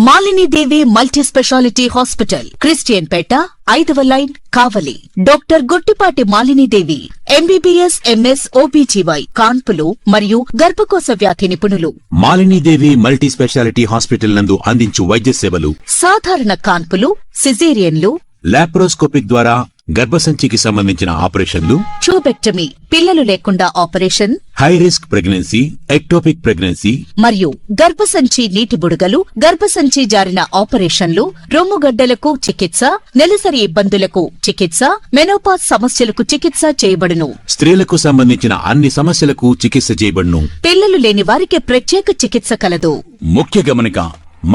Malinidevi multi speciality hospital, Christian Peta, 5వ line, Kavali. Doctor Guttipati Malinidevi, MBBS, MS, OBGY, కాన్పులు మరియు గర్భకోశ వ్యాధి నిపుణులు. మాలినీదేవి మల్టీ స్పెషాలిటీ హాస్పిటల్ నందు అందించు వైద్య సేవలు: సాధారణ కాన్పులు, సిజేరియన్లు, లాప్రోస్కోపిక్ ద్వారా గర్భసంచికి సంబంధించిన ఆపరేషన్లు, ట్యూబెక్టమీ, పిల్లలు లేకుండా operation, high risk pregnancy, ectopic pregnancy మరియు గర్భసంచి నీటి బుడగలు, గర్భసంచి జారిన ఆపరేషన్లు, రొమ్ముగడ్డలకు చికిత్స, నెలసరి ఇబ్బందులకు చికిత్స, మెనోపాజ్ సమస్యలకు చికిత్స చేయబడును. స్త్రీలకు సంబంధించిన అన్ని సమస్యలకు చికిత్స చేయబడును. పిల్లలు లేని వారికి ప్రత్యేక చికిత్స కలదు. ముఖ్య గమనిక: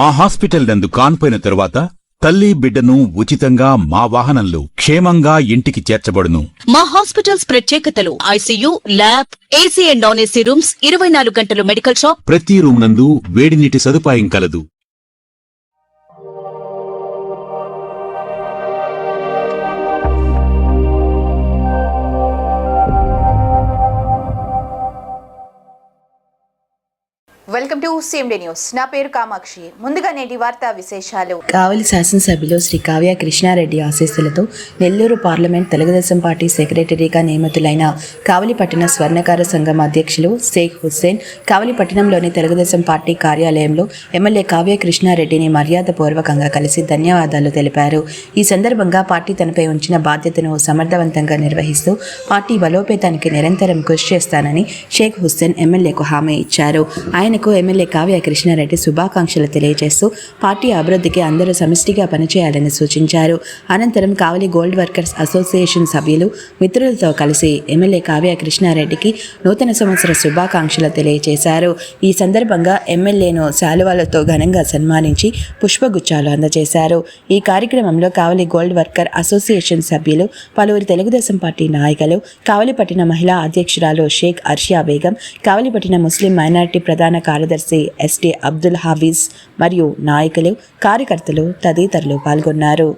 మా హాస్పిటల్ నందు కాన్పోయిన తరువాత తల్లి బిడ్డను ఉచితంగా మా వాహనంలో క్షేమంగా ఇంటికి చేర్చబడును. మా హాస్పిటల్స్ ప్రత్యేకతలు: ICU, lab, AC and non AC rooms, 24 గంటలు మెడికల్ షాప్, ప్రతి రూమ్ నందు వేడి నీటి సదుపాయం కలదు. Welcome to CMD news. నా పేరు కామాక్షి. ముందుగా నేటి వార్తా విశేషాలు. కావలి శాసనసభ్యులు శ్రీ కావ్య కృష్ణారెడ్డి ఆశీస్సులతో నెల్లూరు పార్లమెంట్ తెలుగుదేశం పార్టీ సెక్రటరీగా నియమితులైన కావలి పట్టణ స్వర్ణకార సంఘం అధ్యక్షులు షేక్ హుస్సేన్ కావలి పట్టణంలోని తెలుగుదేశం పార్టీ కార్యాలయంలో ఎమ్మెల్యే కావ్య కృష్ణారెడ్డిని మర్యాదపూర్వకంగా కలిసి ధన్యవాదాలు తెలిపారు. ఈ సందర్భంగా పార్టీ తనపై ఉంచిన బాధ్యతను సమర్థవంతంగా నిర్వహిస్తూ పార్టీ బలోపేతానికి నిరంతరం కృషి చేస్తానని షేక్ హుస్సేన్ ఎమ్మెల్యేకు హామీ ఇచ్చారు. ఆయనకు ఎమ్మెల్యే కావ్య కృష్ణారెడ్డి శుభాకాంక్షలు తెలియజేస్తూ పార్టీ అభివృద్ధికి అందరూ సమిష్టిగా పనిచేయాలని సూచించారు. అనంతరం కావలి గోల్డ్ వర్కర్స్ అసోసియేషన్ సభ్యులు మిత్రులతో కలిసి ఎమ్మెల్యే కావ్య కృష్ణారెడ్డికి నూతన సంవత్సర శుభాకాంక్షలు తెలియజేశారు. ఈ సందర్భంగా ఎమ్మెల్యేను శాలువాలతో ఘనంగా సన్మానించి పుష్పగుచ్చాలు అందజేశారు. ఈ కార్యక్రమంలో కావలి గోల్డ్ వర్కర్ అసోసియేషన్ సభ్యులు, పలువురు తెలుగుదేశం పార్టీ నాయకులు, కావలిపట్టిన మహిళా అధ్యక్షురాలు షేక్ అర్షియా బేగం, కావలిపట్టిన ముస్లిం మైనారిటీ ప్రధాన కార్యదర్శి ఎస్టీ అబ్దుల్ హాఫీజ్ మరియు నాయకులు, కార్యకర్తలు తదితరులు పాల్గొన్నారు.